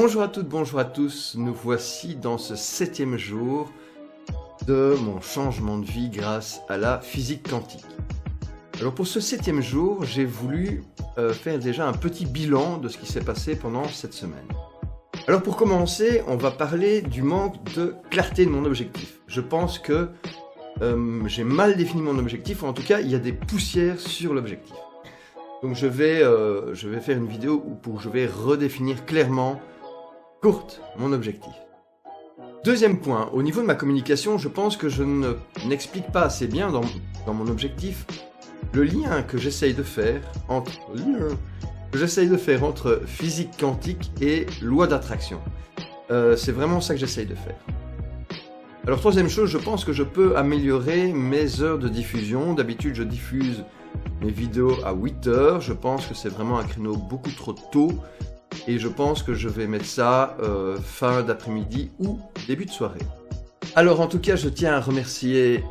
Bonjour à toutes, bonjour à tous, nous voici dans ce 7e jour de mon changement de vie grâce à la physique quantique. Alors pour ce 7e jour, j'ai voulu faire déjà un petit bilan de ce qui s'est passé pendant cette semaine. Alors pour commencer, on va parler du manque de clarté de mon objectif. Je pense que j'ai mal défini mon objectif, ou en tout cas il y a des poussières sur l'objectif. Donc je vais faire une vidéo où je vais redéfinir clairement, courte, mon objectif. Deuxième point, au niveau de ma communication, je pense que je n'explique pas assez bien dans mon objectif le lien que j'essaye de faire entre physique quantique et loi d'attraction. C'est vraiment ça que j'essaye de faire. Alors troisième chose, je pense que je peux améliorer mes heures de diffusion. D'habitude, je diffuse mes vidéos à 8 heures. Je pense que c'est vraiment un créneau beaucoup trop tôt. Et je pense que je vais mettre ça fin d'après-midi ou début de soirée. Alors en tout cas, je tiens à remercier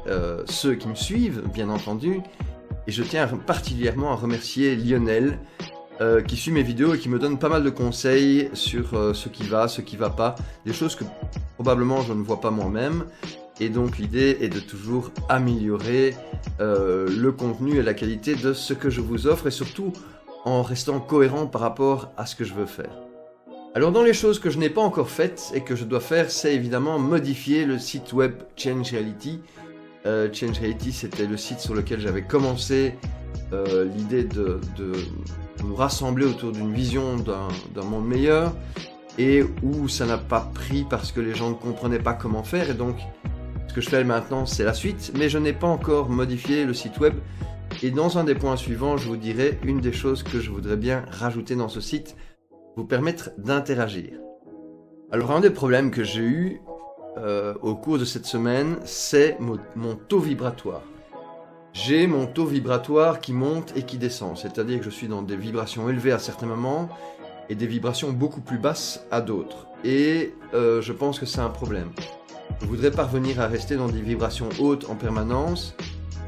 ceux qui me suivent, bien entendu. Et je tiens particulièrement à remercier Lionel, qui suit mes vidéos et qui me donne pas mal de conseils sur ce qui va pas, des choses que probablement je ne vois pas moi-même. Et donc l'idée est de toujours améliorer le contenu et la qualité de ce que je vous offre, et surtout en restant cohérent par rapport à ce que je veux faire. Alors dans les choses que je n'ai pas encore faites et que je dois faire, c'est évidemment modifier le site web Change Reality. Change Reality, c'était le site sur lequel j'avais commencé l'idée de nous rassembler autour d'une vision d'un monde meilleur, et où ça n'a pas pris parce que les gens ne comprenaient pas comment faire, et donc ce que je fais maintenant c'est la suite, mais je n'ai pas encore modifié le site web. Et dans un des points suivants, je vous dirai une des choses que je voudrais bien rajouter dans ce site, vous permettre d'interagir. Alors un des problèmes que j'ai eu au cours de cette semaine, c'est mon taux vibratoire. J'ai mon taux vibratoire qui monte et qui descend, c'est-à-dire que je suis dans des vibrations élevées à certains moments et des vibrations beaucoup plus basses à d'autres. Et je pense que c'est un problème. Je voudrais parvenir à rester dans des vibrations hautes en permanence,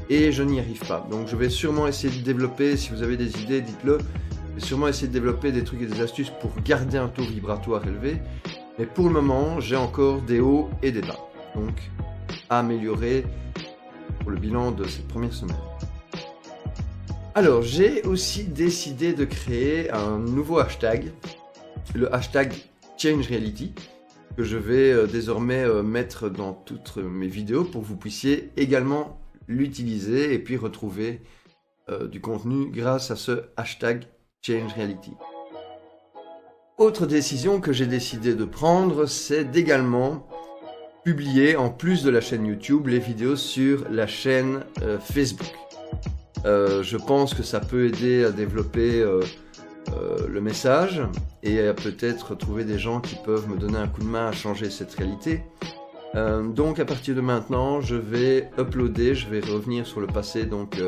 et je n'y arrive pas. Donc je vais sûrement essayer de développer, si vous avez des idées, dites-le. Je vais sûrement essayer de développer des trucs et des astuces pour garder un taux vibratoire élevé. Mais pour le moment, j'ai encore des hauts et des bas. Donc, à améliorer pour le bilan de cette première semaine. Alors, j'ai aussi décidé de créer un nouveau hashtag, le hashtag Change Reality, que je vais désormais mettre dans toutes mes vidéos pour que vous puissiez également l'utiliser et puis retrouver du contenu grâce à ce hashtag Change Reality. Autre décision que j'ai décidé de prendre, c'est d'également publier, en plus de la chaîne YouTube, les vidéos sur la chaîne Facebook. Je pense que ça peut aider à développer le message et à peut-être trouver des gens qui peuvent me donner un coup de main à changer cette réalité. Donc à partir de maintenant, je vais uploader, je vais revenir sur le passé, donc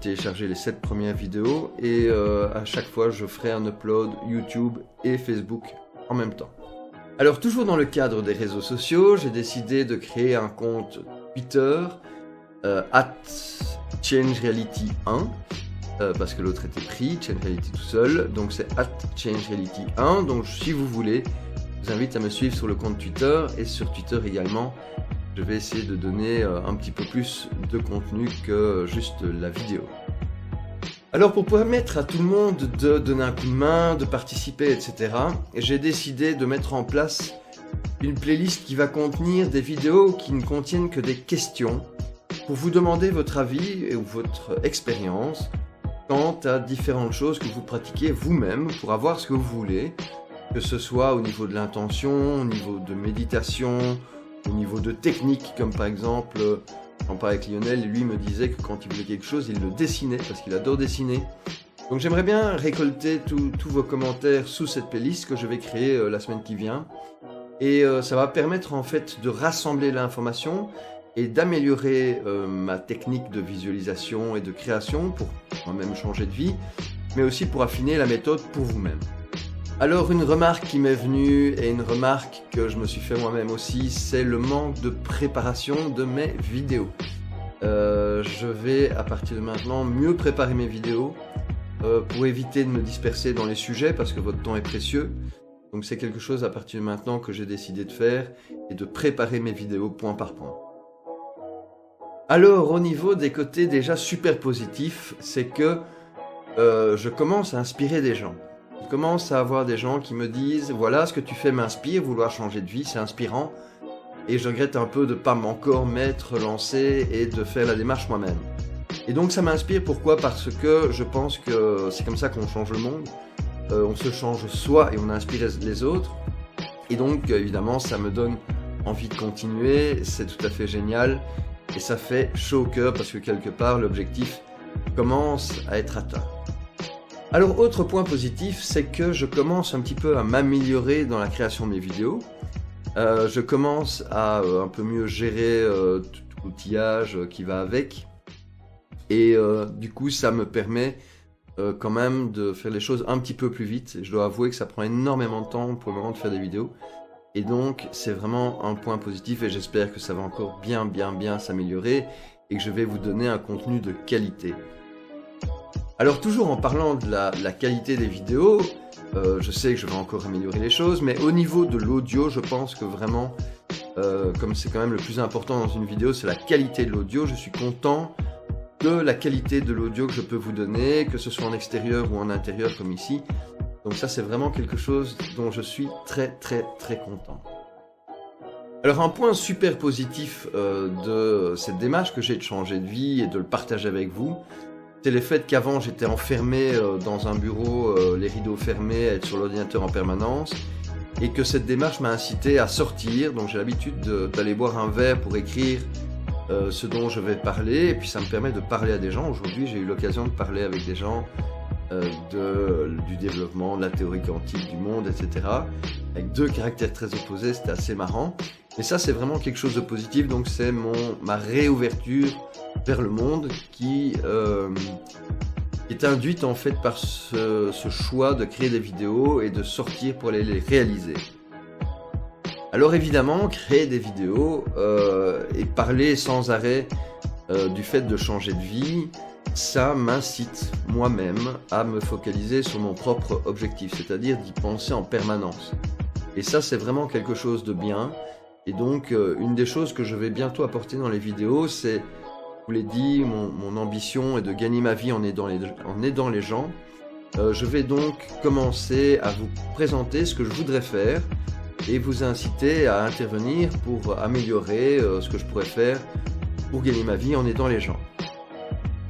télécharger les 7 premières vidéos, et à chaque fois je ferai un upload YouTube et Facebook en même temps. Alors toujours dans le cadre des réseaux sociaux, j'ai décidé de créer un compte Twitter @ChangeReality1 parce que l'autre était pris, Change Reality tout seul, donc c'est @ChangeReality1. Donc si vous voulez, je vous invite à me suivre sur le compte Twitter, et sur Twitter également, je vais essayer de donner un petit peu plus de contenu que juste la vidéo. Alors pour permettre à tout le monde de donner un coup de main, de participer, etc., j'ai décidé de mettre en place une playlist qui va contenir des vidéos qui ne contiennent que des questions pour vous demander votre avis ou votre expérience quant à différentes choses que vous pratiquez vous-même pour avoir ce que vous voulez, que ce soit au niveau de l'intention, au niveau de méditation, au niveau de technique, comme par exemple, j'en parlais avec Lionel, lui me disait que quand il voulait quelque chose, il le dessinait, parce qu'il adore dessiner. Donc j'aimerais bien récolter tous vos commentaires sous cette playlist que je vais créer la semaine qui vient. Et ça va permettre en fait de rassembler l'information et d'améliorer ma technique de visualisation et de création pour moi-même changer de vie, mais aussi pour affiner la méthode pour vous-même. Alors une remarque qui m'est venue, et une remarque que je me suis fait moi-même aussi, c'est le manque de préparation de mes vidéos. Je vais à partir de maintenant mieux préparer mes vidéos pour éviter de me disperser dans les sujets, parce que votre temps est précieux. Donc c'est quelque chose à partir de maintenant que j'ai décidé de faire et de préparer mes vidéos point par point. Alors au niveau des côtés déjà super positifs, c'est que je commence à inspirer des gens. Je commence à avoir des gens qui me disent « Voilà, ce que tu fais m'inspire, vouloir changer de vie, c'est inspirant. » Et je regrette un peu de ne pas encore m'être lancé et de faire la démarche moi-même. Et donc ça m'inspire, pourquoi? Parce que je pense que c'est comme ça qu'on change le monde. On se change soi et on inspire les autres. Et donc évidemment ça me donne envie de continuer, c'est tout à fait génial. Et ça fait chaud au cœur parce que quelque part l'objectif commence à être atteint. Alors autre point positif, c'est que je commence un petit peu à m'améliorer dans la création de mes vidéos. Je commence à un peu mieux gérer tout l'outillage qui va avec. Et du coup ça me permet quand même de faire les choses un petit peu plus vite. Et je dois avouer que ça prend énormément de temps pour le moment de faire des vidéos. Et donc c'est vraiment un point positif et j'espère que ça va encore bien s'améliorer et que je vais vous donner un contenu de qualité. Alors toujours en parlant de la qualité des vidéos, je sais que je vais encore améliorer les choses, mais au niveau de l'audio, je pense que vraiment, comme c'est quand même le plus important dans une vidéo, c'est la qualité de l'audio. Je suis content de la qualité de l'audio que je peux vous donner, que ce soit en extérieur ou en intérieur comme ici. Donc ça c'est vraiment quelque chose dont je suis très content. Alors un point super positif de cette démarche que j'ai de changer de vie et de le partager avec vous, c'est le fait qu'avant j'étais enfermé dans un bureau, les rideaux fermés, à être sur l'ordinateur en permanence, et que cette démarche m'a incité à sortir. Donc j'ai l'habitude d'aller boire un verre pour écrire ce dont je vais parler, et puis ça me permet de parler à des gens. Aujourd'hui j'ai eu l'occasion de parler avec des gens du développement, de la théorie quantique, du monde, etc. Avec deux caractères très opposés, c'était assez marrant. Et ça c'est vraiment quelque chose de positif, donc c'est ma réouverture vers le monde qui est induite en fait par ce choix de créer des vidéos et de sortir pour aller les réaliser. Alors évidemment, créer des vidéos et parler sans arrêt du fait de changer de vie, ça m'incite moi-même à me focaliser sur mon propre objectif, c'est-à-dire d'y penser en permanence. Et ça c'est vraiment quelque chose de bien. Et donc une des choses que je vais bientôt apporter dans les vidéos, c'est, je vous l'ai dit, mon ambition est de gagner ma vie en aidant les gens. Je vais donc commencer à vous présenter ce que je voudrais faire et vous inciter à intervenir pour améliorer ce que je pourrais faire pour gagner ma vie en aidant les gens.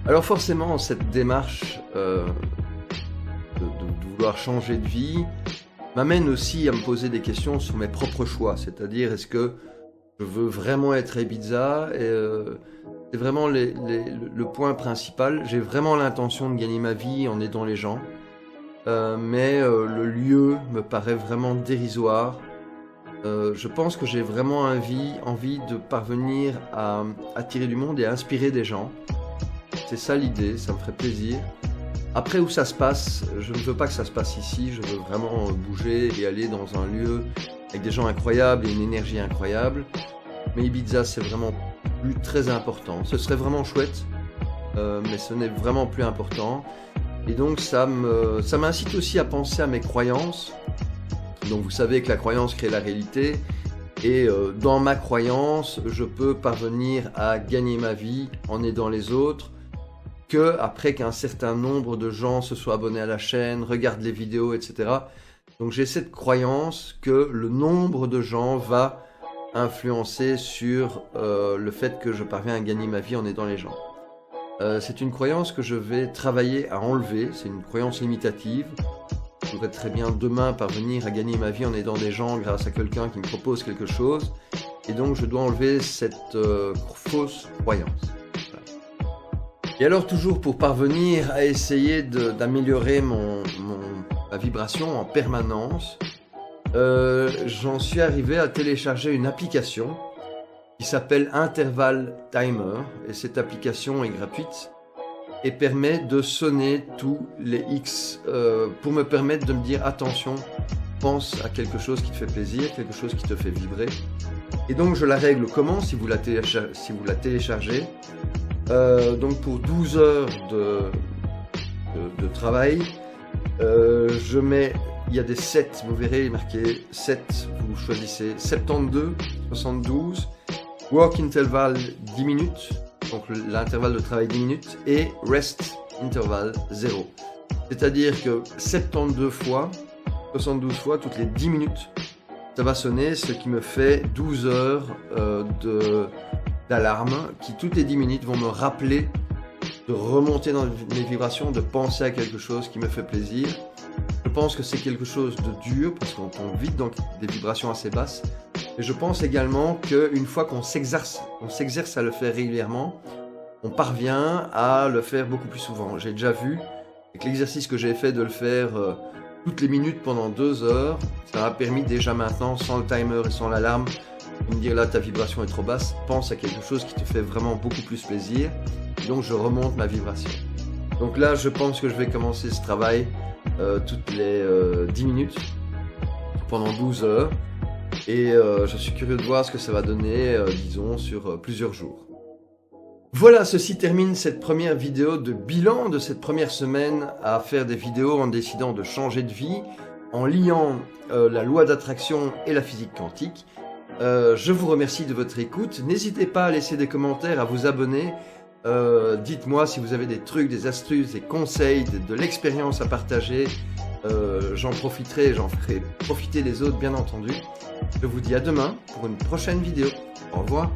Alors forcément, cette démarche de vouloir changer de vie m'amène aussi à me poser des questions sur mes propres choix, c'est-à-dire est-ce que je veux vraiment être Ibiza, et c'est vraiment le point principal. J'ai vraiment l'intention de gagner ma vie en aidant les gens, mais le lieu me paraît vraiment dérisoire. Je pense que j'ai vraiment envie de parvenir à attirer du monde et à inspirer des gens. C'est ça l'idée, ça me ferait plaisir. Après où ça se passe, je ne veux pas que ça se passe ici, je veux vraiment bouger et aller dans un lieu avec des gens incroyables et une énergie incroyable. Mais Ibiza c'est vraiment plus très important. Ce serait vraiment chouette, mais ce n'est vraiment plus important. Et donc ça m'incite aussi à penser à mes croyances. Donc vous savez que la croyance crée la réalité. Et dans ma croyance, je peux parvenir à gagner ma vie en aidant les autres, après qu'un certain nombre de gens se soient abonnés à la chaîne, regardent les vidéos, etc. Donc j'ai cette croyance que le nombre de gens va influencer sur le fait que je parviens à gagner ma vie en aidant les gens. C'est une croyance que je vais travailler à enlever, c'est une croyance limitative. Je voudrais très bien demain parvenir à gagner ma vie en aidant des gens grâce à quelqu'un qui me propose quelque chose. Et donc je dois enlever cette fausse croyance. Voilà. Et alors toujours pour parvenir à essayer d'améliorer ma vibration en permanence, j'en suis arrivé à télécharger une application qui s'appelle Interval Timer. Et cette application est gratuite et permet de sonner tous les X pour me permettre de me dire attention, pense à quelque chose qui te fait plaisir, quelque chose qui te fait vibrer. Et donc je la règle comment si vous la téléchargez. Donc pour 12 heures de travail, je mets il y a des sets, vous verrez marqué 7, vous choisissez 72, 72, work interval 10 minutes, donc l'intervalle de travail 10 minutes, et rest interval 0. C'est-à-dire que 72 fois, 72 fois, toutes les 10 minutes, ça va sonner, ce qui me fait 12 heures d'alarme qui, toutes les 10 minutes, vont me rappeler de remonter dans mes vibrations, de penser à quelque chose qui me fait plaisir. Je pense que c'est quelque chose de dur, parce qu'on tombe vite dans des vibrations assez basses. Et je pense également qu'une fois qu'on s'exerce à le faire régulièrement, on parvient à le faire beaucoup plus souvent. J'ai déjà vu, avec l'exercice que j'ai fait de le faire toutes les minutes pendant 2 heures, ça m'a permis déjà maintenant, sans le timer et sans l'alarme, de me dire là ta vibration est trop basse, pense à quelque chose qui te fait vraiment beaucoup plus plaisir. Et donc je remonte ma vibration. Donc là je pense que je vais commencer ce travail toutes les 10 minutes pendant 12 heures. Et je suis curieux de voir ce que ça va donner, disons, sur plusieurs jours. Voilà, ceci termine cette première vidéo de bilan de cette première semaine à faire des vidéos en décidant de changer de vie, en liant la loi d'attraction et la physique quantique. Je vous remercie de votre écoute. N'hésitez pas à laisser des commentaires, à vous abonner. Dites-moi si vous avez des trucs, des astuces, des conseils, de l'expérience à partager. J'en profiterai, j'en ferai profiter les autres, bien entendu. Je vous dis à demain pour une prochaine vidéo. Au revoir.